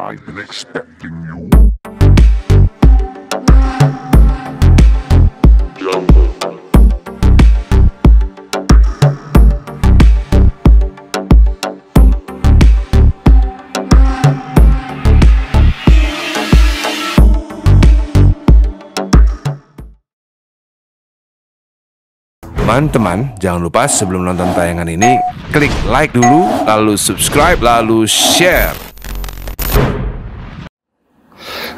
I've been expecting you. Teman-teman, jangan lupa sebelum nonton tayangan ini, klik like dulu, lalu subscribe, lalu share.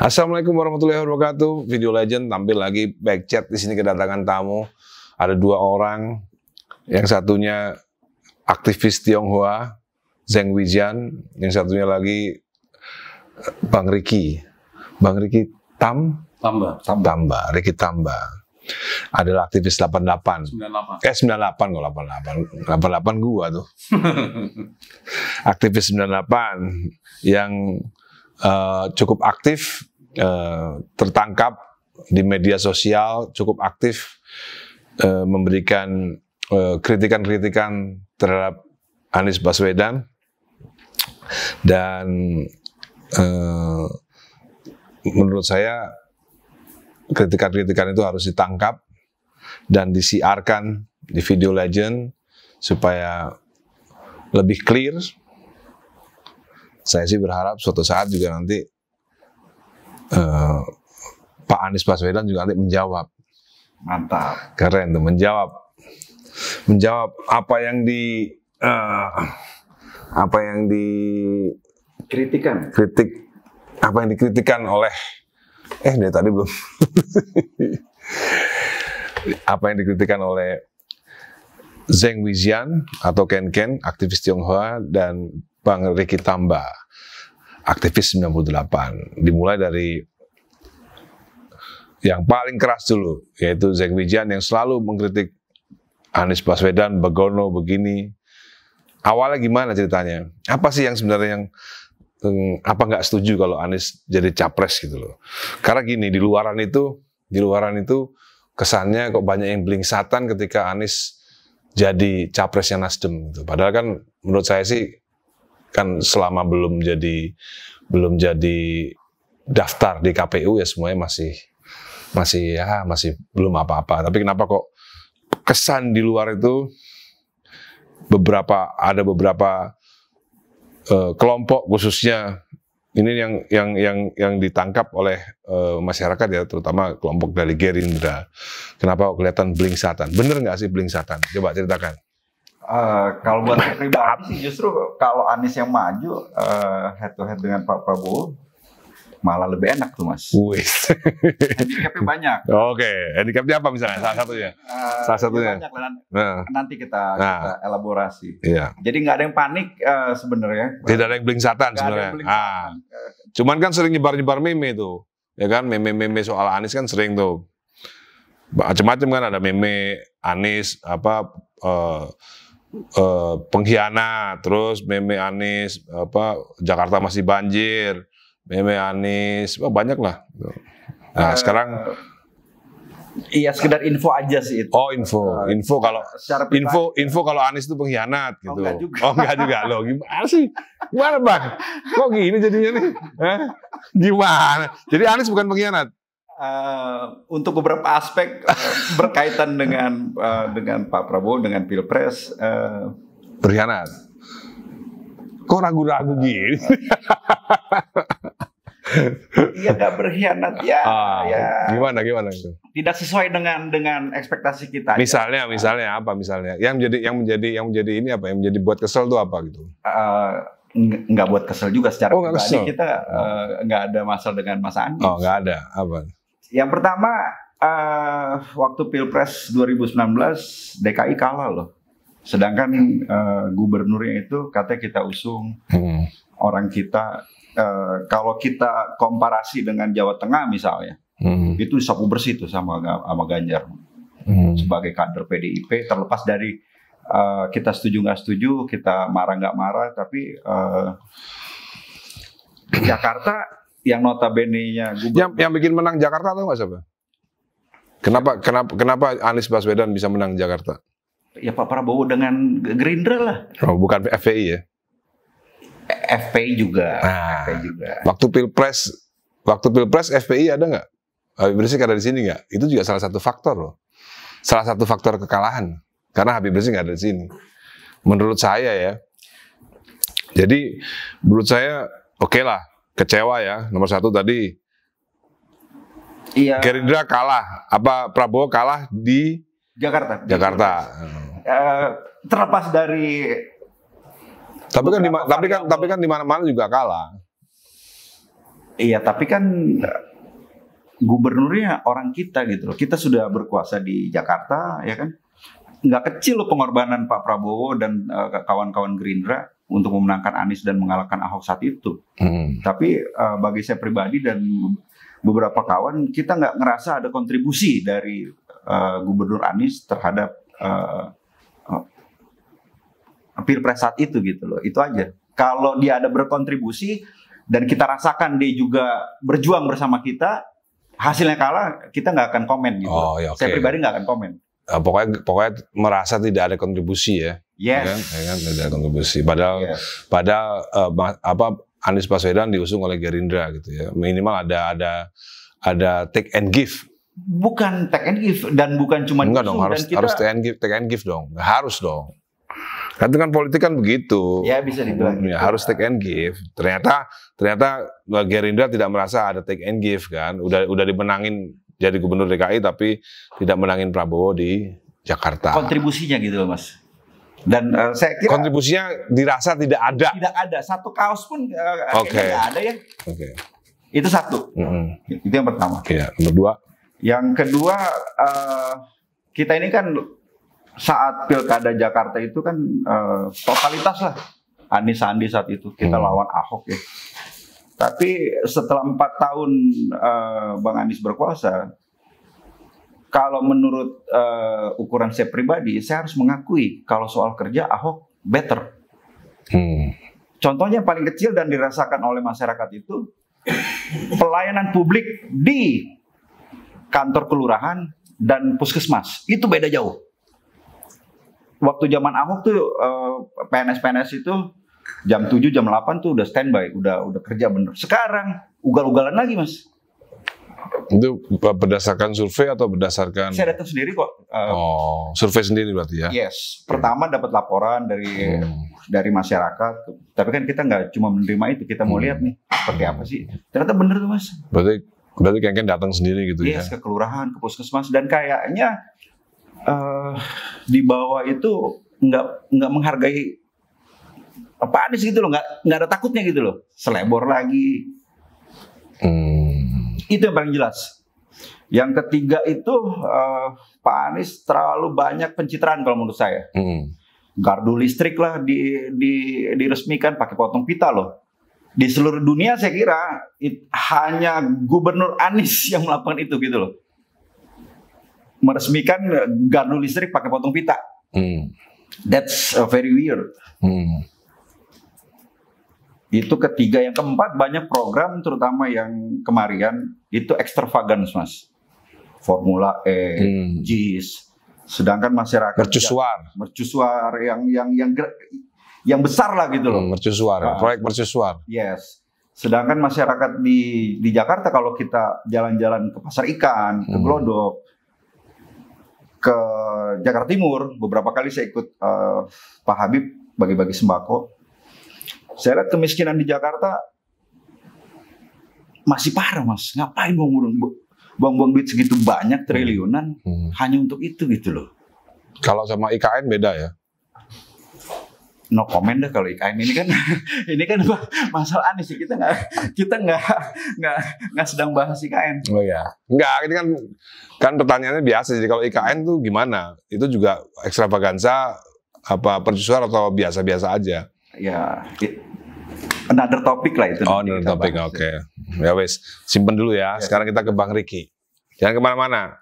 Assalamualaikum warahmatullahi wabarakatuh. Video Legend tampil lagi back chat. Di sini kedatangan tamu. Ada dua orang. Yang satunya aktivis Tionghoa, Zeng Wijian. Yang satunya lagi Bang Ricky. Bang Ricky Tamba. Ricky Tamba. Adalah aktivis 98. 98 kok 88. 88 gua tuh. Aktivis 98 yang cukup aktif, tertangkap di media sosial, cukup aktif memberikan kritikan-kritikan terhadap Anies Baswedan, dan menurut saya kritikan-kritikan itu harus ditangkap dan disiarkan di Video Legend supaya lebih clear. Saya sih berharap suatu saat juga nanti Pak Anies Baswedan juga nanti menjawab. Mantap. Keren tuh, menjawab apa yang dikritikkan oleh dari tadi belum. Apa yang dikritikkan oleh Zeng Wijian atau Ken Ken, aktivis Tionghoa, dan Bang Ricky Tamba, aktivis 98. Dimulai dari yang paling keras dulu, yaitu Zeng Wijian yang selalu mengkritik Anies Baswedan, begono begini. Awalnya gimana ceritanya? Apa sih yang sebenarnya apa nggak setuju kalau Anies jadi capres gitu loh? Karena gini, di luaran itu kesannya kok banyak yang belingsatan ketika Anies jadi capresnya Nasdem gitu. Padahal kan menurut saya sih kan selama belum jadi daftar di KPU ya semuanya masih belum apa-apa. Tapi kenapa kok kesan di luar itu ada beberapa kelompok khususnya ini yang ditangkap oleh masyarakat ya, terutama kelompok dari Gerindra. Kenapa kelihatan belingsatan? Bener nggak sih belingsatan? Coba ceritakan. Kalau buat pribadi sih justru kalau Anies yang maju head to head dengan Pak Prabowo malah lebih enak tuh, Mas. Handicapnya banyak. Oke, handicapnya apa misalnya? Salah satunya. Banyak lah, nanti kita elaborasi. Iya. Jadi nggak ada yang panik sebenarnya. Tidak ada yang belingsatan sebenarnya. Cuman kan sering nyebar meme tuh, ya kan? Meme soal Anies kan sering tuh. Macam-macam kan, ada meme Anies pengkhianat, terus meme Anies Jakarta masih banjir. Meme Anies, banyak lah. Nah, sekarang iya, sekedar info aja sih itu. Oh, info kalau Anies itu pengkhianat gitu. Enggak juga. Loh, gimana sih? Gimana, Bang? Kok gini jadinya nih? Gimana? Jadi Anies bukan pengkhianat? Untuk beberapa aspek berkaitan dengan Pak Prabowo, dengan Pilpres, berkhianat. Kok ragu-ragu gini? Iya, nggak berkhianat ya. Gimana itu? Tidak sesuai dengan ekspektasi kita. Misalnya apa misalnya? Yang menjadi ini apa? Yang menjadi buat kesel tuh apa gitu? Nggak buat kesel juga secara pribadi. Kesel. Kita nggak ada masalah dengan Mas Anies. Oh, nggak ada. Apa? Yang pertama, waktu Pilpres 2019 DKI kalah loh. Sedangkan gubernurnya itu katanya kita usung, orang kita, kalau kita komparasi dengan Jawa Tengah misalnya, itu sapu bersih tuh sama Ganjar sebagai kader PDIP, terlepas dari kita setuju nggak setuju, kita marah nggak marah, tapi Jakarta yang notabene-nya yang bikin menang Jakarta tuh nggak siapa? Kenapa Anies Baswedan bisa menang Jakarta? Ya Pak Prabowo dengan Gerindra lah. Oh, bukan FPI ya? FPI juga. Nah, FPI juga. Waktu pilpres FPI ada nggak? Habib Rizik ada di sini nggak? Itu juga salah satu faktor loh. Salah satu faktor kekalahan. Karena Habib Rizik nggak ada di sini. Menurut saya ya. Jadi menurut saya oke lah, kecewa ya. Nomor satu tadi Iya. Gerindra kalah. Prabowo kalah di Jakarta. Terlepas dari tapi kan di mana-mana juga kalah. Iya, tapi kan gubernurnya orang kita gitu loh. Kita sudah berkuasa di Jakarta, ya kan? Nggak kecil loh pengorbanan Pak Prabowo dan kawan-kawan Gerindra untuk memenangkan Anies dan mengalahkan Ahok saat itu. Tapi bagi saya pribadi dan beberapa kawan, kita nggak ngerasa ada kontribusi dari Gubernur Anies terhadap Pilpres saat itu gitu loh. Itu aja. Kalau dia ada berkontribusi dan kita rasakan dia juga berjuang bersama kita, hasilnya kalah, kita nggak akan komen gitu. Ya, okay. Saya pribadi nggak akan komen. Pokoknya merasa tidak ada kontribusi ya. Yes. Ya kan? Tidak ada kontribusi. Padahal Anies Baswedan diusung oleh Gerindra gitu ya. Minimal ada take and give. Bukan take and give dan bukan cuma enggak dong, harus take and give dong. Harus dong. Karena kan politik kan begitu. Ya bisa dibilang gitu. Harus take and give. Ternyata Gerindra tidak merasa ada take and give kan. Udah dimenangin jadi gubernur DKI tapi tidak menangin Prabowo di Jakarta. Kontribusinya gitu loh Mas. Dan saya kira kontribusinya dirasa tidak ada. Tidak ada. Satu kaos pun tidak ada ya. Oke. Itu satu. Itu yang pertama. Iya, nomor dua. Yang kedua, kita ini kan saat Pilkada Jakarta itu kan totalitas lah. Anies Sandi saat itu. Kita lawan Ahok ya. Tapi setelah 4 tahun Bang Anies berkuasa, kalau menurut ukuran saya pribadi, saya harus mengakui kalau soal kerja Ahok better. Contohnya yang paling kecil dan dirasakan oleh masyarakat itu pelayanan publik di kantor kelurahan dan puskesmas itu beda jauh. Waktu zaman Ahok tuh PNS itu jam 7, jam 8 tuh udah standby, udah kerja bener. Sekarang ugal-ugalan lagi Mas. Itu berdasarkan survei atau berdasarkan? Saya datang sendiri kok. Survei sendiri berarti ya? Yes. Pertama dapat laporan dari masyarakat. Tapi kan kita nggak cuma menerima itu, kita mau lihat nih seperti apa sih. Ternyata bener tuh Mas. Berarti kayaknya datang sendiri gitu ya? Yes, ke kelurahan, ke puskesmas dan kayaknya di bawah itu nggak menghargai Pak Anies gitu loh, nggak ada takutnya gitu loh. Selebor lagi. Itu yang paling jelas. Yang ketiga itu Pak Anies terlalu banyak pencitraan kalau menurut saya. Gardu listrik lah diresmikan pakai potong pita loh. Di seluruh dunia saya kira hanya Gubernur Anies yang melakukan itu gitu loh. Meresmikan gardu listrik pakai potong pita. That's very weird. Itu ketiga. Yang keempat, banyak program terutama yang kemarin itu extravagance Mas. Formula E, JIS. Sedangkan masyarakat mercusuar yang besar lah gitu loh. Mercusuar, proyek mercusuar. Yes. Sedangkan masyarakat di Jakarta kalau kita jalan-jalan ke pasar ikan, ke Glodok, ke Jakarta Timur, beberapa kali saya ikut Pak Habib bagi-bagi sembako. Saya lihat kemiskinan di Jakarta masih parah Mas. Ngapain buang-buang duit segitu banyak triliunan hanya untuk itu gitu loh. Kalau sama IKN beda ya? No comment deh kalau IKN ini kan masalah Anies. Kita nggak sedang bahas IKN. Oh ya, nggak, ini kan pertanyaannya biasa. Jadi kalau IKN tuh gimana? Itu juga ekstravaganza apa percusuar atau biasa-biasa aja? Ya, another topic lah itu. Another topic, oke. Ya wes, simpen dulu ya. Sekarang kita ke Bang Riki. Jangan kemana-mana.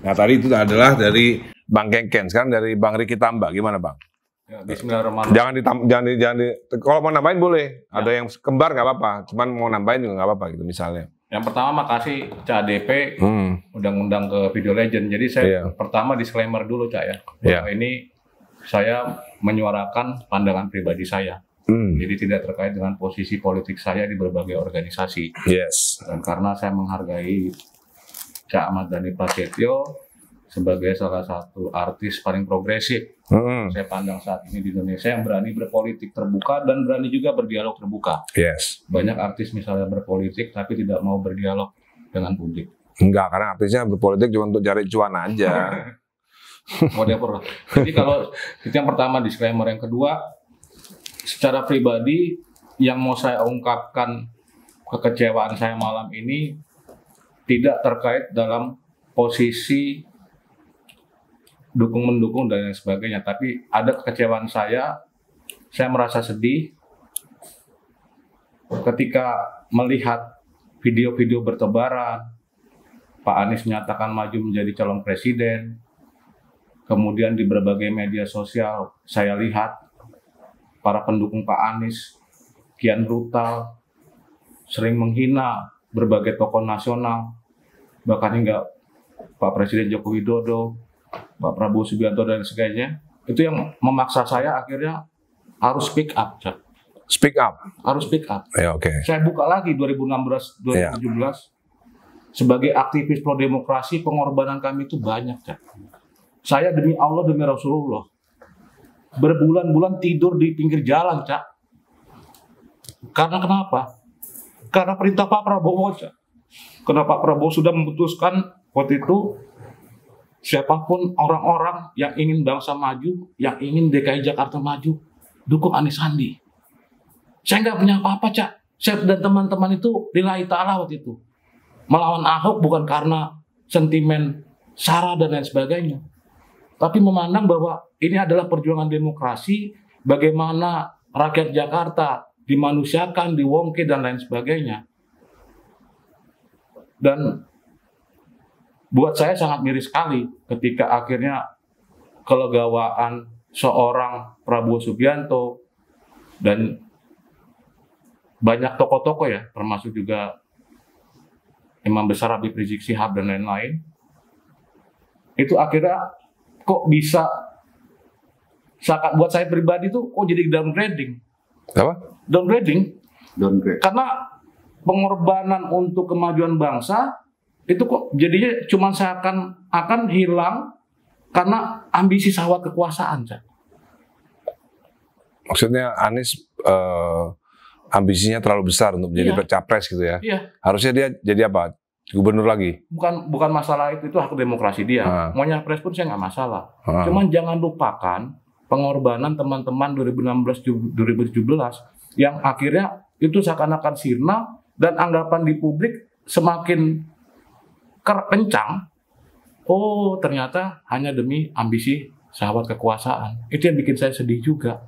Nah tadi itu adalah dari Bang Kengken. Sekarang dari Bang Riki tambah. Gimana Bang? Ya, Bismillahirrahmanirrahim. Jangan kalau mau nambahin boleh. Ada yang kembar nggak apa-apa. Cuman mau nambahin juga nggak apa-apa gitu misalnya. Yang pertama makasih CADP undang-undang ke Video Legend. Jadi saya pertama disclaimer dulu Cak ya. Bahwa ini saya menyuarakan pandangan pribadi saya. Jadi tidak terkait dengan posisi politik saya di berbagai organisasi. Yes. Dan karena saya menghargai Cak Ahmad Dhani Prasetyo sebagai salah satu artis paling progresif, saya pandang saat ini di Indonesia yang berani berpolitik terbuka dan berani juga berdialog terbuka. Yes. Banyak artis misalnya berpolitik tapi tidak mau berdialog dengan publik. Enggak, karena artisnya berpolitik cuma untuk cari cuan aja. Whatever. Jadi kalau itu yang pertama, disclaimer. Yang kedua, secara pribadi yang mau saya ungkapkan, kekecewaan saya malam ini tidak terkait dalam posisi dukung-mendukung dan lain sebagainya, tapi ada kekecewaan saya merasa sedih ketika melihat video-video bertebaran Pak Anies menyatakan maju menjadi calon presiden. Kemudian di berbagai media sosial saya lihat para pendukung Pak Anies kian brutal, sering menghina berbagai tokoh nasional, bahkan hingga Pak Presiden Joko Widodo, Pak Prabowo Subianto dan sebagainya. Itu yang memaksa saya akhirnya harus speak up. Speak up? Harus speak up. Ya, oke. Saya buka lagi 2016-2017. Sebagai aktivis pro demokrasi, pengorbanan kami itu banyak, Cak. Saya demi Allah, demi Rasulullah, berbulan-bulan tidur di pinggir jalan, Cak. Karena kenapa? Karena perintah Pak Prabowo, Cak. Karena Pak Prabowo sudah memutuskan waktu itu, siapapun orang-orang yang ingin bangsa maju, yang ingin DKI Jakarta maju, dukung Anies Sandi. Saya nggak punya apa-apa, Cak. Saya dan teman-teman itu lillahi ta'ala waktu itu. Melawan Ahok bukan karena sentimen SARA dan lain sebagainya, tapi memandang bahwa ini adalah perjuangan demokrasi, bagaimana rakyat Jakarta dimanusiakan, diwongke dan lain sebagainya. Dan buat saya sangat miris sekali ketika akhirnya kelegawaan seorang Prabowo Subianto dan banyak tokoh-tokoh ya, termasuk juga Imam Besar Habib Rizik Syihab dan lain-lain, itu akhirnya kok bisa, buat saya pribadi tuh kok jadi downgrading. Apa? Downgrading. Downgrade. Karena pengorbanan untuk kemajuan bangsa itu kok jadinya cuma akan hilang karena ambisi syahwat kekuasaan. Maksudnya Anies ambisinya terlalu besar untuk menjadi capres gitu ya? Iya. Harusnya dia jadi apa? Gubernur lagi? Bukan masalah itu hak demokrasi dia. Mau nyapres pun saya nggak masalah. Cuman jangan lupakan pengorbanan teman-teman 2016-2017 yang akhirnya itu seakan-akan sirna dan anggapan di publik semakin kencang. Oh, ternyata hanya demi ambisi syahwat kekuasaan. Itu yang bikin saya sedih juga.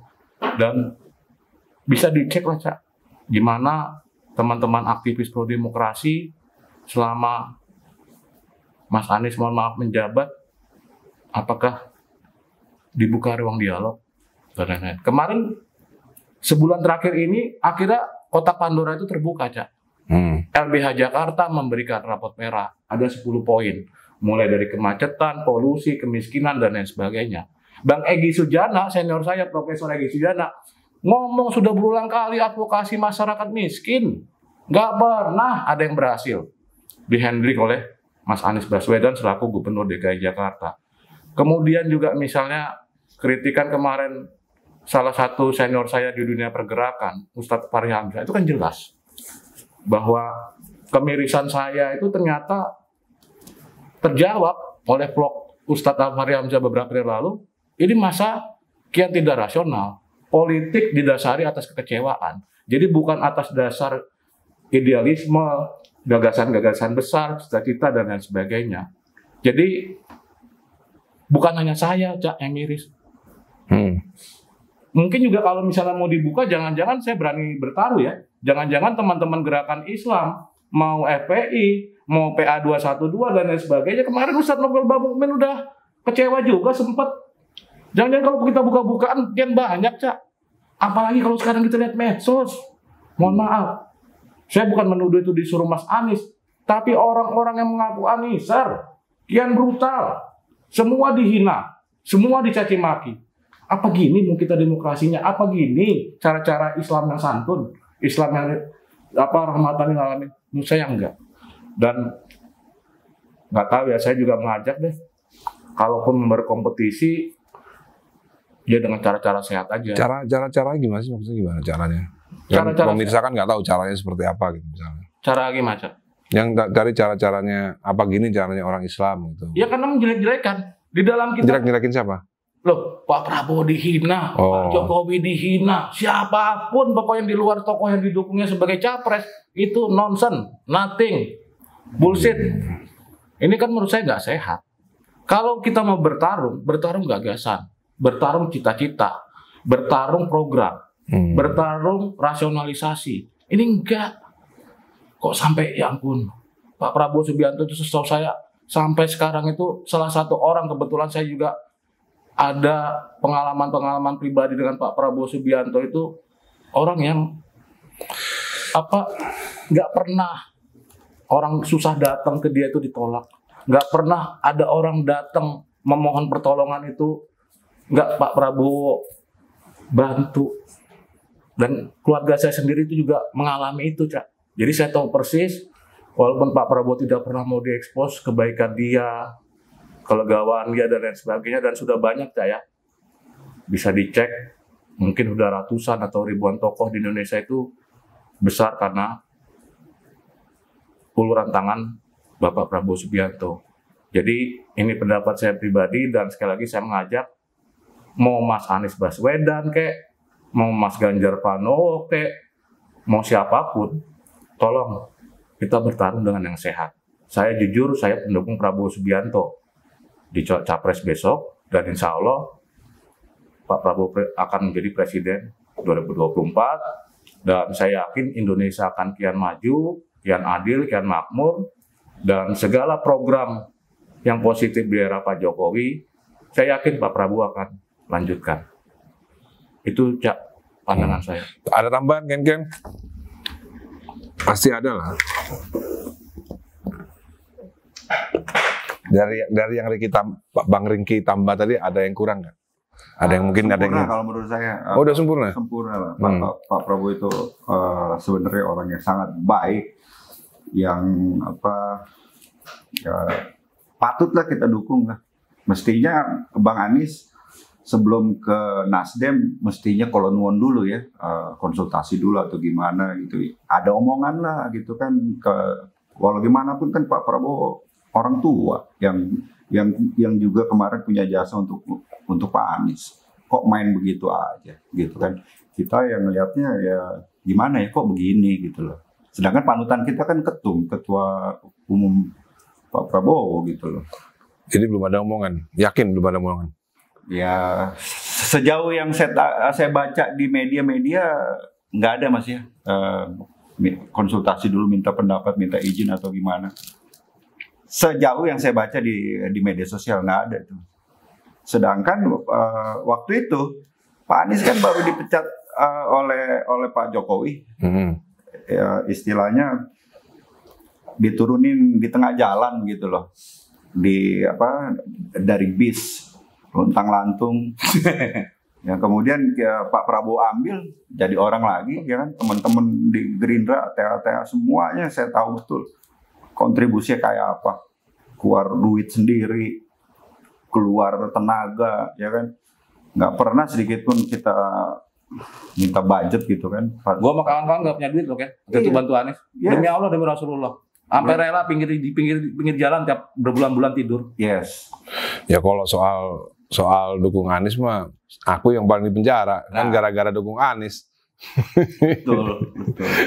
Dan bisa dicek lah, Cak, gimana teman-teman aktivis pro demokrasi selama Mas Anies mohon maaf menjabat, apakah dibuka ruang dialog dan lain-lain. Kemarin sebulan terakhir ini akhirnya kotak Pandora itu terbuka, Cak. LBH Jakarta memberikan rapot merah, ada 10 poin, mulai dari kemacetan, polusi, kemiskinan dan lain sebagainya. Bang Egy Sujana, senior saya, Profesor Egy Sujana, ngomong sudah berulang kali advokasi masyarakat miskin, nggak pernah ada yang berhasil dihandling oleh Mas Anies Baswedan selaku Gubernur DKI Jakarta. Kemudian juga misalnya kritikan kemarin salah satu senior saya di dunia pergerakan, Ustadz Fahri Hamzah, itu kan jelas bahwa kemirisan saya itu ternyata terjawab oleh vlog Ustadz Fahri Hamzah beberapa hari lalu. Ini masa kian tidak rasional. Politik didasari atas kekecewaan. Jadi bukan atas dasar idealisme, gagasan-gagasan besar, cita-cita dan lain sebagainya. Jadi bukan hanya saya, Cak, yang miris. Mungkin juga kalau misalnya mau dibuka, jangan-jangan saya berani bertaruh ya. Jangan-jangan teman-teman gerakan Islam, mau FPI, mau PA212 dan lain sebagainya. Kemarin Ustadz Novel Bamukmin udah kecewa juga sempat. Jangan-jangan kalau kita buka-bukaan kian banyak, Cak. Apalagi kalau sekarang kita lihat medsos. Mohon maaf, saya bukan menuduh itu disuruh Mas Anies, tapi orang-orang yang mengaku Aniser kian brutal. Semua dihina, semua dicaci maki. Apa gini mau kita demokrasinya? Apa gini cara-cara Islam yang santun? Islam yang rahmatan lil alamin? Menurut saya enggak. Dan nggak tahu ya, saya juga mengajak deh. Kalaupun berkompetisi, ya dengan cara-cara sehat aja. Cara gimana sih, maksudnya gimana caranya? Cara-cara pemirsa kan nggak tahu caranya seperti apa gitu misalnya. Cara gimana? Yang cari cara-caranya apa gini caranya orang Islam gitu. Ya karena menjelek-jelekan di dalam kita. Jelek-jelekin siapa? Loh, Pak Prabowo dihina, Pak Jokowi dihina, siapapun pokoknya di luar tokoh yang didukungnya sebagai capres itu nonsense, nothing, bullshit. Ini kan menurut saya nggak sehat. Kalau kita mau bertarung gagasan, bertarung cita-cita, bertarung program, bertarung rasionalisasi. Ini enggak. Kok sampai, ya ampun, Pak Prabowo Subianto itu setahu saya sampai sekarang itu salah satu orang, kebetulan saya juga ada pengalaman pribadi dengan Pak Prabowo Subianto, itu orang yang nggak pernah orang susah datang ke dia itu ditolak, nggak pernah ada orang datang memohon pertolongan itu nggak Pak Prabowo bantu. Dan keluarga saya sendiri itu juga mengalami itu, Cak. Jadi saya tahu persis, walaupun Pak Prabowo tidak pernah mau diekspos kebaikan dia, kelegawan dia dan lain sebagainya, dan sudah banyak, Cak, ya. Bisa dicek, mungkin sudah ratusan atau ribuan tokoh di Indonesia itu besar karena uluran tangan Bapak Prabowo Subianto. Jadi ini pendapat saya pribadi, dan sekali lagi saya mengajak, mau Mas Anies Baswedan kek, mau Mas Ganjar Pranowo kek, mau siapapun, tolong kita bertarung dengan yang sehat. Saya jujur, saya pendukung Prabowo Subianto di capres besok, dan insya Allah Pak Prabowo akan menjadi presiden 2024, dan saya yakin Indonesia akan kian maju, kian adil, kian makmur, dan segala program yang positif di era Pak Jokowi, saya yakin Pak Prabowo akan lanjutkan. Itu, Cak, pandangan saya. Ada tambahan, Ken? Pasti ada lah. Dari yang Bang Ringki tambah tadi, ada yang kurang nggak? Ada yang mungkin ada yang kalau menurut saya. Udah sempurna. Sempurna lah. Pak Prabowo itu sebenarnya orang yang sangat baik, yang ya, patutlah kita dukung lah. Mestinya Bang Anies sebelum ke Nasdem mestinya kolonwon dulu ya, konsultasi dulu atau gimana gitu. Ada omongan lah gitu kan, walau gimana pun kan Pak Prabowo orang tua yang juga kemarin punya jasa untuk Pak Anies. Kok main begitu aja gitu kan. Kita yang ngelihatnya ya gimana ya, kok begini gitu loh. Sedangkan panutan kita kan ketua umum Pak Prabowo gitu loh. Jadi belum ada omongan, yakin belum ada omongan? Ya sejauh yang saya baca di media-media nggak ada, Mas ya. Konsultasi dulu, minta pendapat, minta izin atau gimana. Sejauh yang saya baca di media sosial nggak ada tuh. Sedangkan waktu itu Pak Anies kan baru dipecat oleh Pak Jokowi. Ya, istilahnya diturunin di tengah jalan gitu loh. Dari bis lontang-lantung. Yang kemudian ya, Pak Prabowo ambil jadi orang lagi, ya kan. Teman-teman di Gerindra, TA semuanya saya tahu betul kontribusinya kayak apa. Keluar duit sendiri, keluar tenaga, ya kan. Nggak pernah sedikit pun kita minta budget gitu kan. Gua sama kawan-kawan nggak punya duit loh, kan. Itu bantu Anies. Demi Allah, demi Rasulullah. Sampai rela di pinggir jalan tiap berbulan-bulan tidur. Yes. Ya kalau soal dukung Anies mah aku yang paling di penjara kan gara-gara dukung Anies. Betul.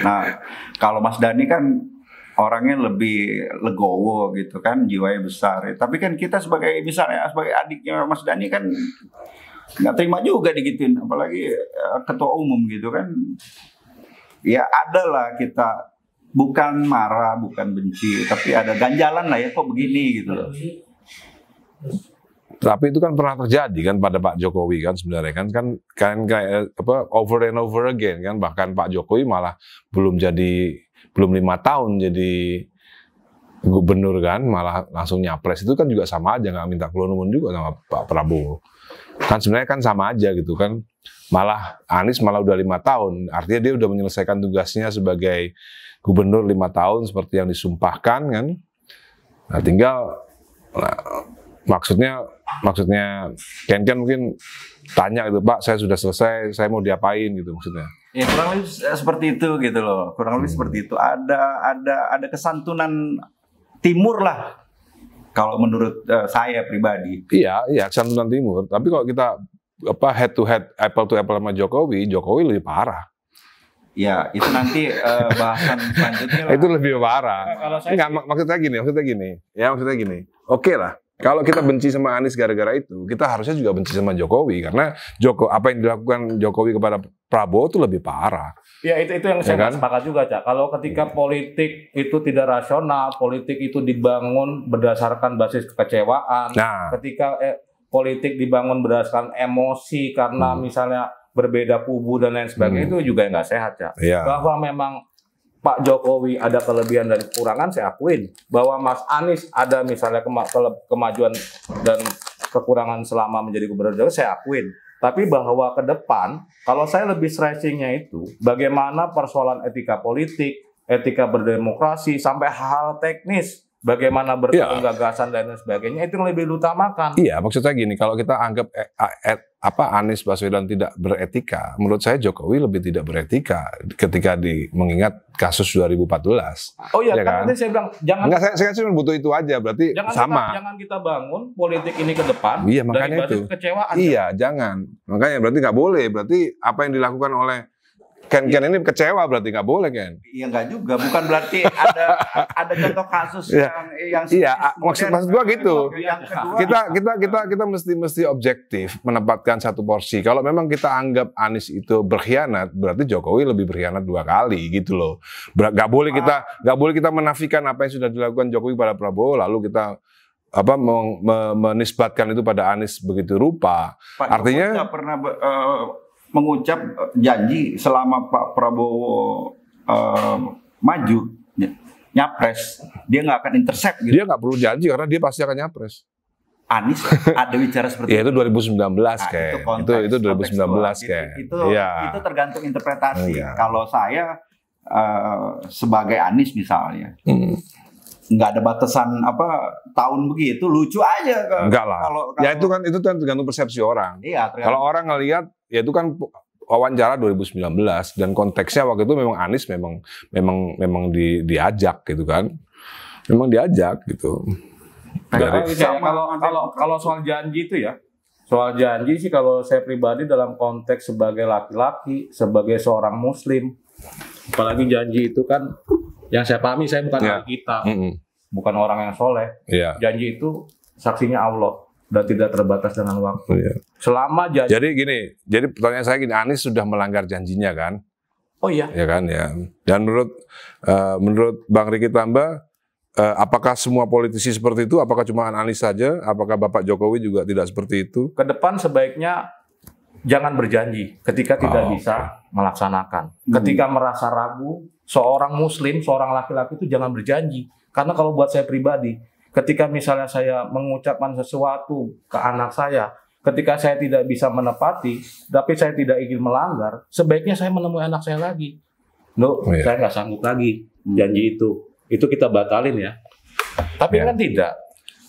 Nah, kalau Mas Dhani kan orangnya lebih legowo gitu kan, jiwanya besar. Tapi kan kita sebagai adiknya Mas Dhani kan nggak terima juga digituin, apalagi ketua umum gitu kan. Ya ada lah, kita bukan marah, bukan benci, tapi ada ganjalan lah ya, kok begini gitu loh. Tapi itu kan pernah terjadi kan pada Pak Jokowi kan sebenarnya kan kayak over and over again kan, bahkan Pak Jokowi malah belum 5 tahun jadi gubernur kan, malah langsung nyapres, itu kan juga sama aja, nggak minta keluar juga sama Pak Prabowo. Kan sebenarnya kan sama aja gitu kan. Malah Anies malah udah 5 tahun, artinya dia udah menyelesaikan tugasnya sebagai gubernur 5 tahun seperti yang disumpahkan kan. Nah tinggal, maksudnya Ken mungkin tanya gitu, Pak, saya sudah selesai, saya mau diapain gitu maksudnya. Ya kurang lebih seperti itu gitu loh, kurang lebih seperti itu. Ada kesantunan timur lah, kalau menurut saya pribadi. Iya, kesantunan timur. Tapi kalau kita head to head, apple to apple sama Jokowi lebih parah. Ya itu nanti bahasan selanjutnya lah. Itu lebih parah. Kalau saya maksudnya gini. Oke lah. Kalau kita benci sama Anies gara-gara itu, kita harusnya juga benci sama Jokowi, karena apa yang dilakukan Jokowi kepada Prabowo itu lebih parah. Ya itu yang saya kan? sepakat juga, Cak. Kalau ketika politik itu tidak rasional, politik itu dibangun berdasarkan basis kekecewaan. Nah, ketika politik dibangun berdasarkan emosi karena misalnya berbeda kubu dan lain sebagainya, itu juga nggak sehat, Cak. Iya. Bahwa memang Pak Jokowi ada kelebihan dan kekurangan, saya akuin. Bahwa Mas Anies ada misalnya kemajuan dan kekurangan selama menjadi gubernur, saya akuin. Tapi bahwa ke depan, kalau saya lebih stressingnya itu, bagaimana persoalan etika politik, etika berdemokrasi, sampai hal teknis, bagaimana bertemu gagasan dan lain sebagainya, itu yang lebih diutamakan. Iya, maksudnya gini, kalau kita anggap Anies Baswedan tidak beretika, menurut saya Jokowi lebih tidak beretika ketika mengingat kasus 2014. Oh iya, ya kan? Tadi saya bilang jangan. Enggak, saya cuma butuh itu aja, berarti sama. Jangan kita bangun politik ini ke depan. Iya, makanya dari basis itu. Kekecewaan. Iya, jangan. Makanya berarti nggak boleh. Berarti apa yang dilakukan oleh Ken ini kecewa, berarti nggak boleh, Ken? Iya nggak juga, bukan berarti ada contoh kasus yang maksud gua gitu. Yang kedua, Kita mesti objektif menempatkan satu porsi. Kalau memang kita anggap Anies itu berkhianat, berarti Jokowi lebih berkhianat 2 kali gitu loh. Nggak boleh kita menafikan apa yang sudah dilakukan Jokowi pada Prabowo, lalu kita menisbatkan itu pada Anies begitu rupa. Pak Artinya nggak pernah mengucap janji selama Pak Prabowo maju nyapres, dia nggak akan intercept gitu. dia nggak perlu janji karena dia pasti akan nyapres. Anies ada bicara seperti Ya itu 2019 Ken. Itu 2019 Ken. Itu tergantung interpretasi. Iya. Kalau saya sebagai Anies misalnya, nggak ada batasan tahun begitu, lucu aja. Enggak lah. Kalau ya itu kan tergantung persepsi orang. Iya. Kalau orang ngelihat, ya itu kan wawancara 2019 dan konteksnya waktu itu memang Anies memang diajak gitu kan, memang diajak gitu. Kalau soal janji itu ya, soal janji sih kalau saya pribadi dalam konteks sebagai laki-laki, sebagai seorang Muslim, apalagi janji itu kan, yang saya pahami, saya bukan ahli kita, bukan orang yang soleh. Janji itu saksinya Allah dan tidak terbatas dengan waktu. Selama janji. Jadi pertanyaan saya gini, Anies sudah melanggar janjinya kan? Oh iya. Ya kan ya. Dan menurut Bang Riki Tamba, apakah semua politisi seperti itu? Apakah cuma Anies saja? Apakah Bapak Jokowi juga tidak seperti itu? Ke depan sebaiknya jangan berjanji ketika tidak bisa melaksanakan. Ketika merasa ragu, seorang Muslim, seorang laki-laki itu jangan berjanji. Karena kalau buat saya pribadi, ketika misalnya saya mengucapkan sesuatu ke anak saya, ketika saya tidak bisa menepati, tapi saya tidak ingin melanggar, sebaiknya saya menemui anak saya lagi. Saya nggak sanggup lagi janji itu. Itu kita batalin ya. Tapi kan tidak.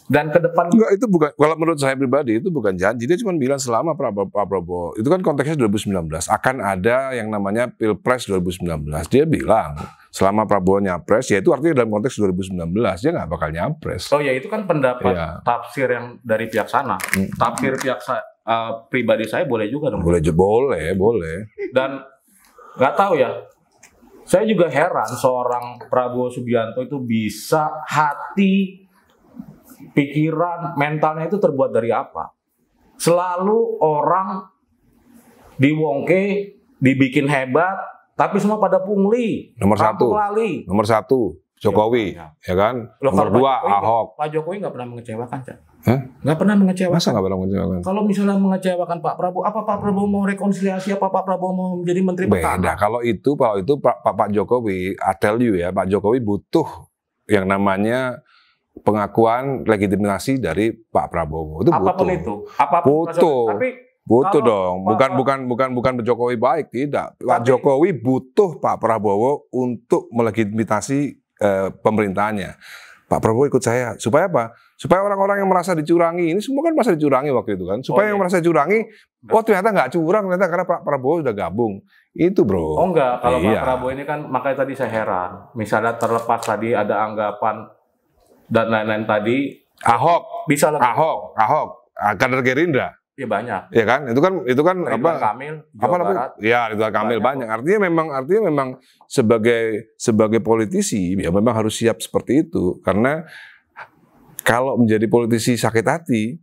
Dan ke depan enggak, itu bukan, kalau menurut saya pribadi itu bukan janji, dia cuma bilang selama Pak Prabowo, itu kan konteksnya 2019, akan ada yang namanya Pilpres 2019, dia bilang selama Prabowo nyapres, ya itu artinya dalam konteks 2019, dia nggak bakal nyapres. Oh ya, itu kan pendapat tafsir yang dari pihak sana, tafsir pihak pribadi saya boleh juga dong? Boleh. Dan nggak tahu ya, saya juga heran seorang Prabowo Subianto itu bisa pikiran, mentalnya itu terbuat dari apa? Selalu orang diwongke, dibikin hebat, tapi semua pada pungli. Nomor satu, Jokowi, ya kan? Nomor 2, Ahok. Pak Jokowi nggak pernah mengecewakan, Cak. Hah? Nggak pernah mengecewakan. Masa nggak pernah mengecewakan? Kalau misalnya mengecewakan Pak Prabowo, apa Pak Prabowo mau rekonsiliasi, apa Pak Prabowo mau menjadi Menteri Pertahanan? Beda. Kalau itu Pak Jokowi, I tell you ya, Pak Jokowi butuh yang namanya pengakuan legitimasi dari Pak Prabowo. Itu apapun butuh. itu, apapun Butuh. tapi Butuh kalau dong, bukan Jokowi baik, tidak. Pak Jokowi butuh Pak Prabowo untuk melegitimasi pemerintahnya. Pak Prabowo ikut saya, supaya apa? Supaya orang-orang yang merasa dicurangi, ini semua kan merasa dicurangi waktu itu kan. Supaya yang merasa dicurangi, oh ternyata nggak curang, ternyata karena Pak Prabowo sudah gabung. Itu bro. Oh enggak, kalau iya. Pak Prabowo ini kan, makanya tadi saya heran. Misalnya terlepas tadi ada anggapan dan lain-lain tadi. Ahok, bisa lebih. Ahok, kader Gerindra. Iya banyak. Ya kan, itu kan Ridwan Kamil, Jawa Barat. Ya, Ridwan Kamil banyak. Artinya memang sebagai politisi ya memang harus siap seperti itu. Karena kalau menjadi politisi sakit hati,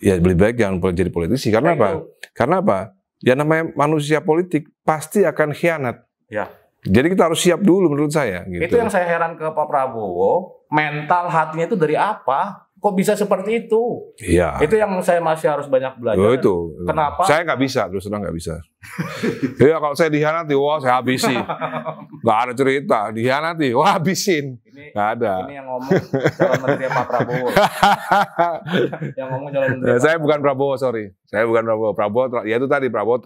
ya lebih baik jangan menjadi politisi. Karena apa? Karena apa? Ya namanya manusia politik pasti akan khianat. Ya. Jadi kita harus siap dulu menurut saya. Gitu. Itu yang saya heran ke Pak Prabowo, mental hatinya itu dari apa? Kok bisa seperti itu? Iya. Itu yang saya masih harus banyak belajar. Oh, itu. Kenapa? Saya nggak bisa, terus terang nggak bisa. Iya, kalau saya dihianati, wah saya habisi. Nggak ada cerita, dihianati, wah habisin. Nggak ada. Ini yang ngomong calon menteri Pak Prabowo. Yang ngomong calon menteri. Saya bukan Prabowo, sorry. Saya bukan Prabowo. Ya itu tadi Prabowo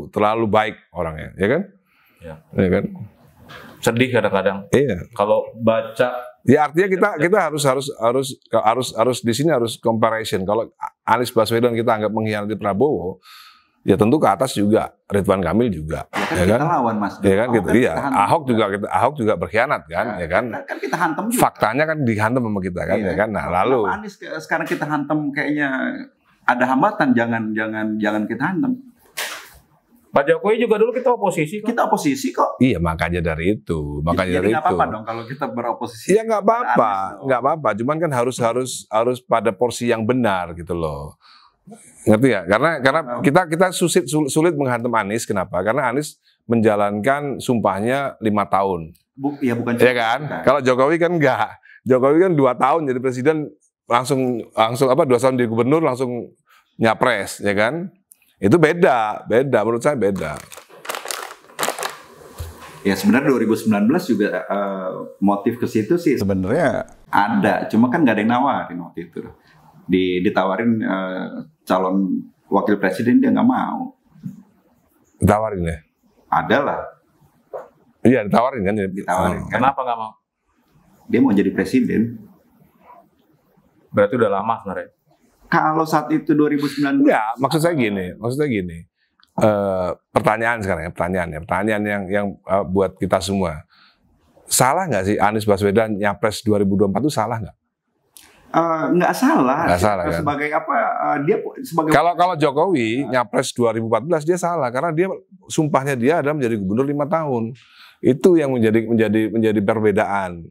terlalu baik orangnya, ya kan? Ya kan? Sedih kadang-kadang. Iya. Kalau baca. Ya artinya kita harus di sini harus comparison. Kalau Anies Baswedan kita anggap mengkhianati Prabowo, ya tentu ke atas juga Ridwan Kamil juga, ya kan? Kita lawan Mas. Ya kan gitu. Iya. Ahok juga berkhianat kan, ya kan? Kan kita hantam juga. Faktanya kan dihantam sama kita kan, ya kan. Nah, lalu Anies sekarang kita hantam kayaknya ada hambatan, jangan kita hantam. Pak Jokowi juga dulu kita oposisi kok. Kita oposisi kok. Iya, makanya dari itu. Jadi nggak apa-apa dong kalau kita beroposisi. Iya nggak apa-apa. Cuman kan harus pada porsi yang benar gitu loh. Ngerti ya? Karena kita sulit menghantam Anies. Kenapa? Karena Anies menjalankan sumpahnya 5 tahun. Iya bukan. Iya kan? Kalau Jokowi kan enggak. Jokowi kan 2 tahun jadi presiden langsung 2 tahun jadi gubernur langsung nyapres, ya kan? Itu beda menurut saya beda. Ya sebenarnya 2019 juga motif ke situ sih sebenarnya ada, cuma kan nggak ada yang nawarin waktu itu. Ditawarin calon wakil presiden dia nggak mau. Ditawarin ya? Ada lah. Iya ditawarin kan? Ditawarin. Kan? Kenapa nggak mau? Dia mau jadi presiden. Berarti udah lama sebenarnya. Kalau saat itu 2019. Ya, maksud saya gini. Pertanyaan sekarang ya, pertanyaan yang buat kita semua. Salah nggak sih Anies Baswedan nyapres 2024 itu salah nggak? Nggak salah. Nggak salah kan? Sebagai apa? Dia sebagai. Kalau Jokowi nyapres 2014 dia salah karena dia sumpahnya dia adalah menjadi gubernur 5 tahun. Itu yang menjadi perbedaan.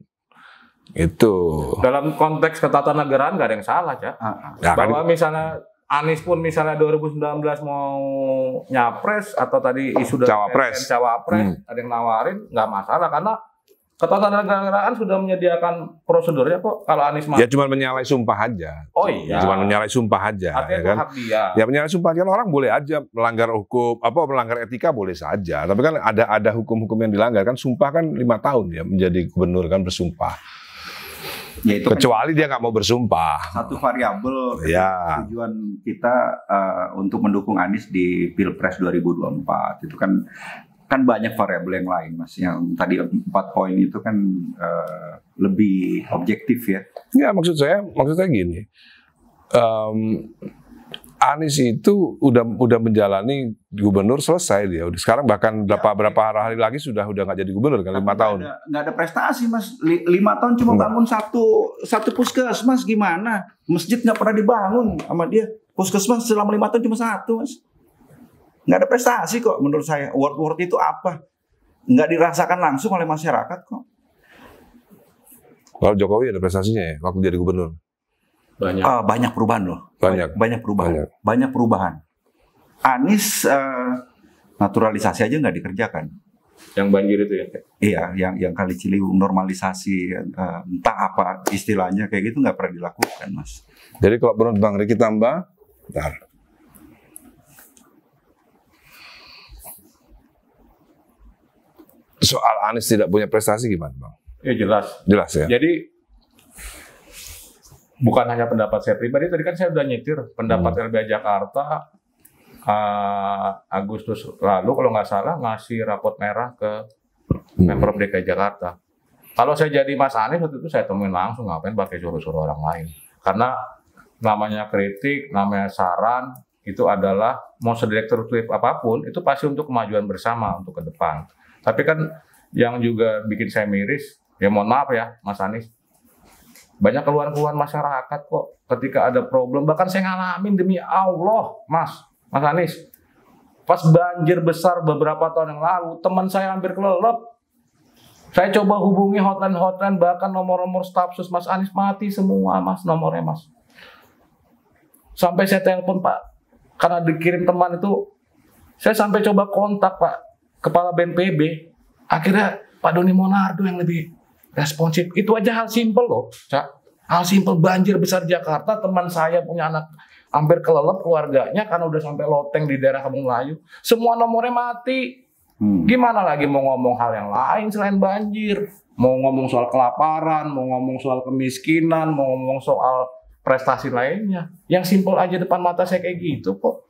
Itu. Dalam konteks ketatanegaraan nggak ada yang salah, Cak. Bahwa misalnya Anies pun misalnya 2019 mau nyapres atau tadi isu dari cawapres, ada yang nawarin, nggak masalah karena ketatanegaraan sudah menyediakan prosedurnya kok. Kalau Anies ya cuma menyalahi sumpah aja. Oh iya. Cuma menyalahi sumpah aja. Artinya ya kan? hak dia. Ya menyalahi sumpah kan orang boleh aja melanggar hukum, melanggar etika boleh saja. Tapi kan ada hukum-hukum yang dilanggar kan. Sumpah kan 5 tahun ya menjadi gubernur kan bersumpah. Ya, itu kecuali kan dia nggak mau bersumpah. Satu variabel ya. Tujuan kita untuk mendukung Anies di Pilpres 2024 itu kan banyak variabel yang lain, Mas. Yang tadi 4 poin itu kan lebih objektif ya. Ya maksud saya gini. Anies itu udah menjalani gubernur selesai dia. Sekarang bahkan berapa hari lagi sudah nggak jadi gubernur kan 5 tahun. Nggak ada prestasi Mas. 5 tahun cuma bangun satu puskesmas gimana? Masjid nggak pernah dibangun sama dia. Puskesmas selama 5 tahun cuma 1 Mas. Nggak ada prestasi kok menurut saya. Word itu apa? Nggak dirasakan langsung oleh masyarakat kok. Kalau Jokowi ada prestasinya ya waktu jadi gubernur. Banyak perubahan loh. Banyak perubahan. Anies naturalisasi aja nggak dikerjakan. Yang banjir itu ya? Iya, yang Kali Ciliwung normalisasi entah apa istilahnya kayak gitu nggak pernah dilakukan, Mas. Jadi kalau menurut Bang Riki tambah, bentar. Soal Anies tidak punya prestasi gimana, Bang? Ya jelas. Jelas ya. Jadi bukan hanya pendapat saya pribadi, tadi kan saya udah nyetir pendapat LBH Jakarta Agustus lalu kalau nggak salah ngasih rapot merah ke Pemprov DKI Jakarta. Kalau saya jadi Mas Anies waktu itu saya temuin langsung, ngapain pakai suruh-suruh orang lain. Karena namanya kritik, namanya saran, itu adalah mau sedestruktif apapun, itu pasti untuk kemajuan bersama untuk ke depan. Tapi kan yang juga bikin saya miris, ya mohon maaf ya Mas Anies, banyak keluhan-keluhan masyarakat kok ketika ada problem. Bahkan saya ngalamin demi Allah, Mas Anies. Pas banjir besar beberapa tahun yang lalu, teman saya hampir kelelep. Saya coba hubungi hotline, bahkan nomor-nomor staf sus Mas Anies mati semua, Mas, nomornya, Mas. Sampai saya telepon, Pak, karena dikirim teman itu, saya sampai coba kontak, Pak, Kepala BNPB. Akhirnya Pak Doni Monardo yang lebih responsif. Itu aja hal simpel loh, Cak. Hal simpel, banjir besar Jakarta, teman saya punya anak hampir kelelep keluarganya karena udah sampai loteng di daerah Kampung Melayu. Semua nomornya mati. Gimana lagi mau ngomong hal yang lain selain banjir? Mau ngomong soal kelaparan, mau ngomong soal kemiskinan, mau ngomong soal prestasi lainnya. Yang simpel aja depan mata saya kayak gitu kok.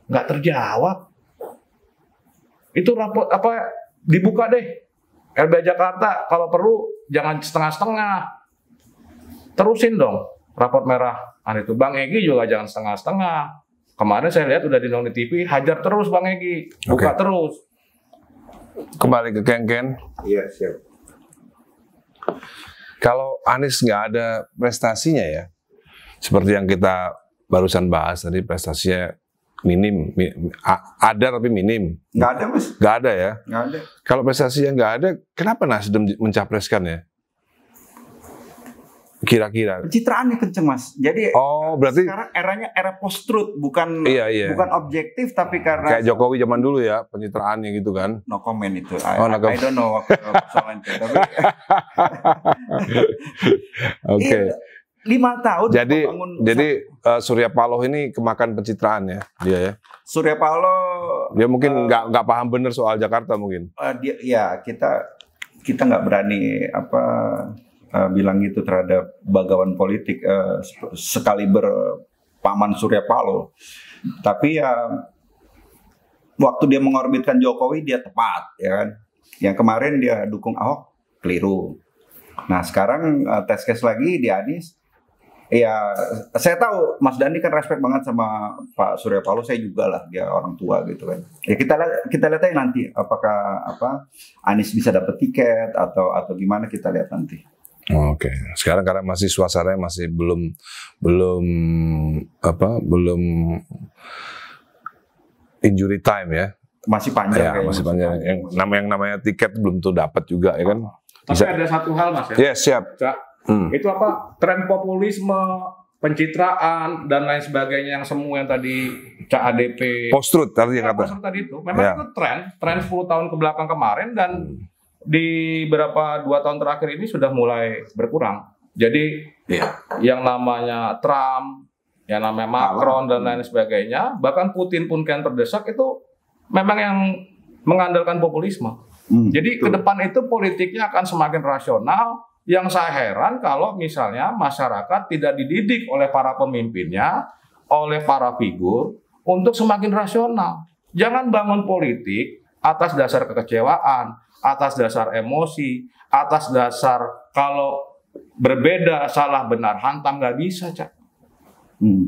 Nggak terjawab. Itu rapot apa, dibuka deh. LBH Jakarta kalau perlu jangan setengah-setengah. Terusin dong rapot merah itu. Bang Egy juga jangan setengah-setengah. Kemarin saya lihat udah di TV, hajar terus Bang Egy, buka terus. Kembali ke Ken. Iya, siap. Kalau Anies nggak ada prestasinya ya, seperti yang kita barusan bahas tadi, prestasinya minim, ada tapi minim. Nggak ada, Mas. Nggak ada ya? Nggak ada. Kalau prestasinya nggak ada, kenapa Nasdem mencapreskan ya? Kira-kira. Pencitraannya kenceng, Mas. Jadi berarti sekarang eranya era post-truth, bukan iya. bukan objektif, tapi karena kayak Jokowi zaman dulu ya, pencitraannya gitu kan. no comment itu. No I don't know persoalan itu. Tapi Oke. 5 tahun. Jadi Surya Paloh ini kemakan pencitraan ya, dia ya. Surya Paloh. Dia mungkin nggak paham bener soal Jakarta mungkin. Kita nggak berani bilang gitu terhadap bagawan politik sekaliber paman Surya Paloh. Tapi ya waktu dia mengorbitkan Jokowi dia tepat, ya kan. Yang kemarin dia dukung Ahok keliru. Nah sekarang test case lagi di Anies. Ya saya tahu Mas Dandi kan respect banget sama Pak Surya Paloh, saya juga lah, dia orang tua gitu kan. Ya kita lihat aja nanti apakah Anies bisa dapat tiket atau gimana, kita lihat nanti. Oke. Sekarang karena masih suasananya masih belum injury time ya. Masih panjang. Ya, masih panjang. Yang namanya tiket belum tuh dapat juga ya kan. Tapi ada satu hal Mas ya. Yes, siap. Itu tren populisme, pencitraan dan lain sebagainya yang semua yang tadi CADP. Post-truth tadi yang kata. Tadi itu memang itu tren 10 tahun ke belakang kemarin dan di beberapa 2 tahun terakhir ini sudah mulai berkurang. Jadi yang namanya Trump, yang namanya Macron dan lain sebagainya, bahkan Putin pun kan terdesak, itu memang yang mengandalkan populisme. Jadi ke depan itu politiknya akan semakin rasional. Yang saya heran kalau misalnya masyarakat tidak dididik oleh para pemimpinnya, oleh para figur untuk semakin rasional. Jangan bangun politik atas dasar kekecewaan, atas dasar emosi, atas dasar kalau berbeda, salah benar, hantam, nggak bisa, Cak.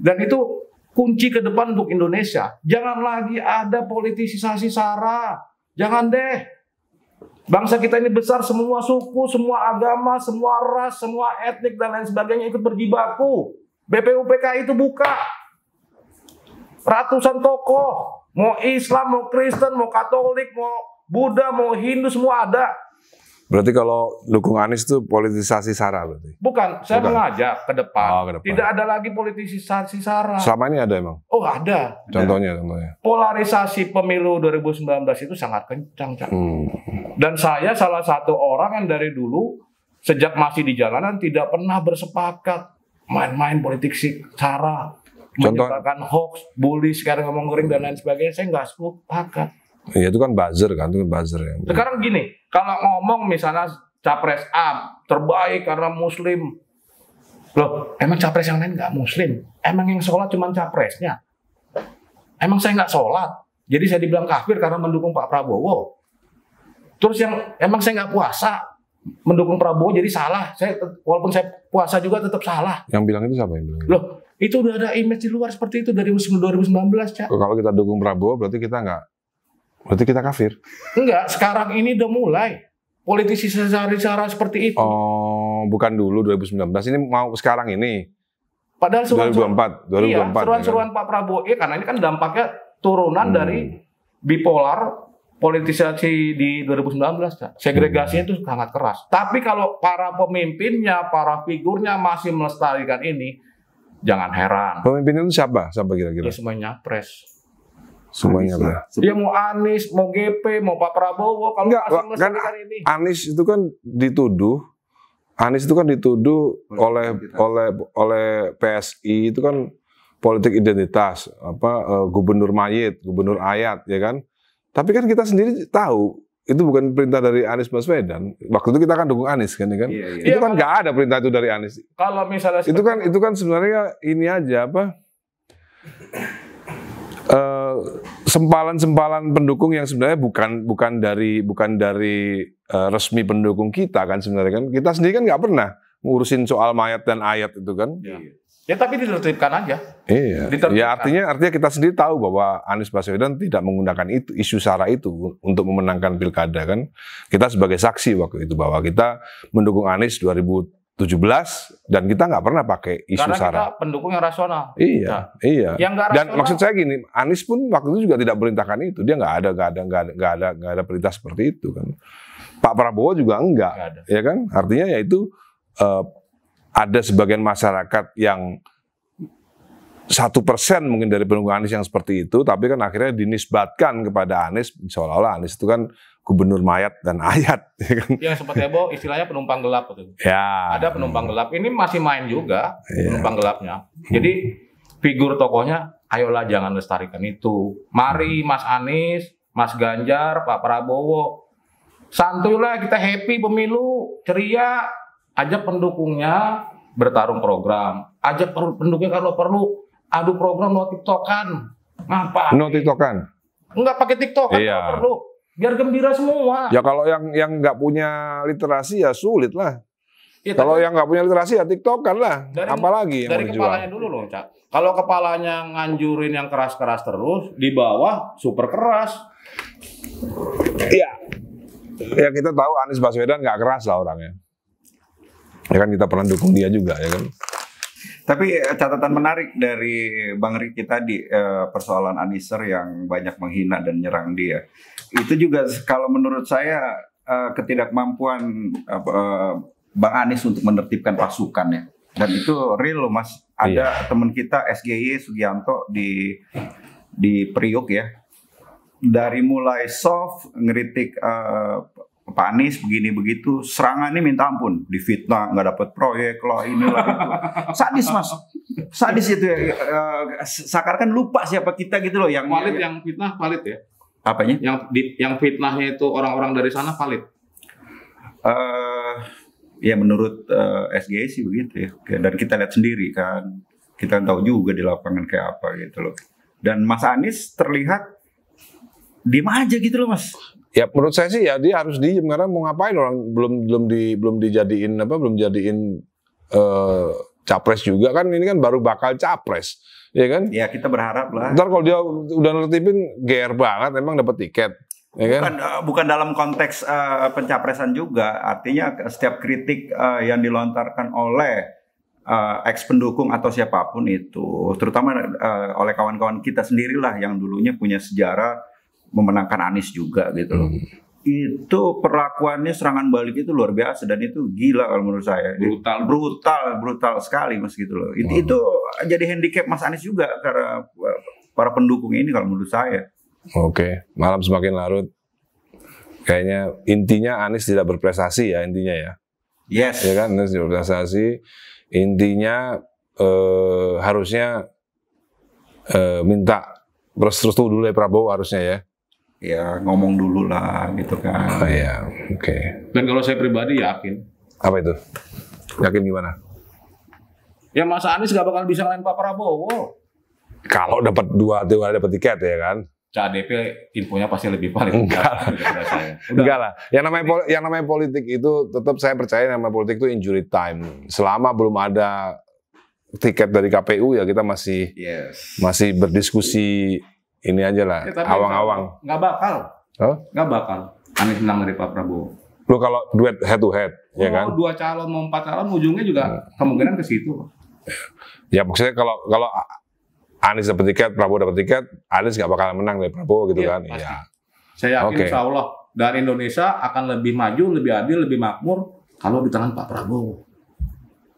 Dan itu kunci ke depan untuk Indonesia. Jangan lagi ada politisasi SARA. Jangan deh. Bangsa kita ini besar, semua suku, semua agama, semua ras, semua etnik, dan lain sebagainya ikut berjibaku. BPUPK itu buka. Ratusan tokoh. Mau Islam, mau Kristen, mau Katolik, mau Buddha, mau Hindu, semua ada. Berarti kalau dukung Anies itu politisasi SARA berarti? Bukan, saya mengajak ke depan. Ke depan. Tidak ada lagi politisasi SARA. Selama ini ada emang? Oh ada. Contohnya. Polarisasi pemilu 2019 itu sangat kencang, Cak. Dan saya salah satu orang yang dari dulu, sejak masih di jalanan, tidak pernah bersepakat main-main politik SARA. Menyebarkan hoax, bully, sekarang ngomong kering, dan lain sebagainya. Saya nggak sepakat. Iya itu kan buzzer kan, itu kan buzzer ya. Sekarang gini, kalau ngomong misalnya capres A terbaik karena Muslim. Loh, emang capres yang lain nggak Muslim? Emang yang sholat cuma capresnya? Emang saya nggak sholat? Jadi saya dibilang kafir karena mendukung Pak Prabowo. Terus emang saya nggak puasa, mendukung Prabowo jadi salah. Walaupun saya puasa juga tetap salah. Yang bilang itu siapa yang bilang? Loh, itu udah ada image di luar seperti itu dari 2019, Cak. Kalau kita dukung Prabowo berarti kita kafir. Enggak, sekarang ini udah mulai. Politisi secara seperti itu. Oh, bukan dulu 2019. Ini mau sekarang ini. Padahal 2024. Iya, seruan-seruan Pak Prabowo. Karena ini kan dampaknya turunan dari bipolar politisasi di 2019. Cak. Segregasinya itu sangat keras. Tapi kalau para pemimpinnya, para figurnya masih melestarikan ini, jangan heran. Pemimpin itu siapa? Siapa kira-kira? Ya semuanya nyapres. Semuanya lah. Dia mau Anies, mau GP, mau Pak Prabowo. Kalau enggak, masih kan melestarikan ini. Anies itu kan dituduh oleh PSI itu kan politik identitas, gubernur mayit, gubernur ayat, ya kan? Tapi kan kita sendiri tahu itu bukan perintah dari Anies Baswedan. Waktu itu kita kan dukung Anies kan, ya kan? Itu kan nggak ada perintah itu dari Anies. Kalau misalnya itu kan sebenarnya ini aja sempalan-sempalan pendukung yang sebenarnya bukan dari resmi pendukung kita kan sebenarnya kan. Kita sendiri kan nggak pernah ngurusin soal mayat dan ayat itu kan. Ya tapi ditertibkan aja. Iya. Ya artinya kita sendiri tahu bahwa Anies Baswedan tidak menggunakan isu sara itu untuk memenangkan pilkada kan. Kita sebagai saksi waktu itu bahwa kita mendukung Anies 2017 dan kita nggak pernah pakai isu karena sara. Karena kita pendukung yang rasional. Iya. Yang dan maksud saya gini, Anies pun waktu itu juga tidak perintahkan itu. Dia nggak ada perintah seperti itu kan. Pak Prabowo juga enggak, ya kan? Artinya yaitu ada sebagian masyarakat yang 1% mungkin dari pendukung Anies yang seperti itu, tapi kan akhirnya dinisbatkan kepada Anies seolah-olah Anies itu kan gubernur mayat dan ayat. Ya kan? Yang sempat heboh istilahnya penumpang gelap itu. Ya. Ada penumpang gelap. Ini masih main juga penumpang gelapnya. Jadi figur tokohnya, ayolah jangan lestarikan itu. Mari Mas Anies, Mas Ganjar, Pak Prabowo, santuilah kita happy pemilu, ceria. Ajak pendukungnya bertarung program. Ajak pendukungnya kalau perlu adu program no TikTokan. Ngapa? No TikTokan? Enggak pakai TikTokan kalau perlu. Biar gembira semua. Ya kalau yang nggak punya literasi ya sulit lah. Ya, kalau yang nggak punya literasi ya TikTokan lah. Apalagi yang dari kepalanya dulu loh, Cak. Kalau kepalanya nganjurin yang keras-keras terus, di bawah super keras. Iya. Ya kita tahu Anies Baswedan nggak keras lah orangnya. Ya kan kita pernah dukung dia juga ya kan. Tapi catatan menarik dari Bang Riki tadi persoalan Aniser yang banyak menghina dan nyerang dia. Itu juga kalau menurut saya ketidakmampuan Bang Anies untuk menertibkan pasukan ya. Dan itu real loh Mas. Ada teman kita SGY Sugianto di Priok ya. Dari mulai soft ngeritik Pak Anies begini begitu, serangannya minta ampun, difitnah, nggak dapat proyek lah inilah itu. Sadis Mas, sadis itu ya. Seakan-akan lupa siapa kita gitu loh. Yang valid, yang fitnah valid ya. Apanya? Yang fitnahnya itu orang-orang dari sana valid. Ya menurut SGY sih begitu ya. Dan kita lihat sendiri kan, kita tahu juga di lapangan kayak apa gitu loh. Dan Mas Anies terlihat diem aja gitu loh Mas. Ya menurut saya sih ya dia harus diem karena mau ngapain orang belum dijadiin capres juga kan, ini kan baru bakal capres ya kan. Ya kita berharap lah. Ntar kalau dia udah nertibin GR banget emang dapat tiket ya kan. Bukan dalam konteks pencapresan juga, artinya setiap kritik yang dilontarkan oleh ex pendukung atau siapapun itu, terutama oleh kawan-kawan kita sendirilah yang dulunya punya sejarah memenangkan Anies juga gitu loh. Itu perlakuannya serangan balik itu luar biasa dan itu gila kalau menurut saya. Brutal sekali Mas gitu loh. Itu jadi handicap Mas Anies juga karena para pendukung ini kalau menurut saya. Oke, malam semakin larut. Kayaknya intinya Anies tidak berprestasi ya intinya ya. Yes. Ya kan, Anies tidak berprestasi. Intinya harusnya minta restu dulu ya Prabowo harusnya ya. ya ngomong dulu lah gitu kan. Oh iya, oke. Dan kalau saya pribadi yakin. Apa itu? Yakin gimana? Ya Mas Anies gak bakal bisa ngalahin Pak Prabowo. Kalau dapat dapat tiket ya kan? CADP infonya pasti lebih paling daripada saya. Enggak lah. Yang namanya politik itu tetap saya percaya namanya politik itu injury time. Selama belum ada tiket dari KPU ya kita masih berdiskusi ini aja lah, Ya, awang-awang. Nggak bakal. Huh? Nggak bakal. Anies menang dari Pak Prabowo. Lu kalau duet head to head, ya kan? 2 calon mau 4 calon ujungnya juga kemungkinan ke situ. Ya maksudnya kalau Anies dapat tiket, Prabowo dapat tiket, Anies nggak bakal menang dari Prabowo gitu kan? Pasti. Iya. Saya yakin Oke. Insya Allah dan Indonesia akan lebih maju, lebih adil, lebih makmur kalau di tangan Pak Prabowo.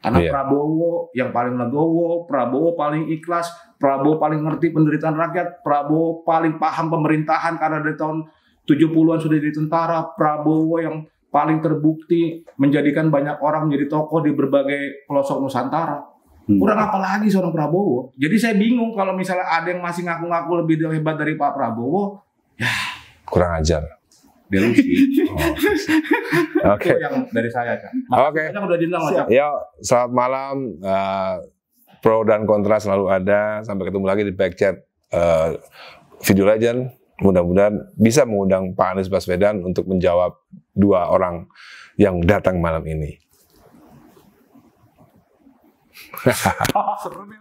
Karena Iya. Prabowo yang paling legowo, Prabowo paling ikhlas, Prabowo paling ngerti penderitaan rakyat, Prabowo paling paham pemerintahan karena dari tahun 70-an sudah jadi tentara, Prabowo yang paling terbukti menjadikan banyak orang menjadi tokoh di berbagai pelosok Nusantara. Kurang apa lagi seorang Prabowo? Jadi saya bingung kalau misalnya ada yang masih ngaku-ngaku lebih hebat dari Pak Prabowo, Kurang ajar. delusi. Oke. Itu yang dari saya, Cak. Oke. Makanya udah diundang, Cak. Ya, selamat malam. Pro dan kontra selalu ada. Sampai ketemu lagi di Backchat Video Legend. Mudah-mudahan bisa mengundang Pak Anies Baswedan untuk menjawab 2 orang yang datang malam ini. Seru nih.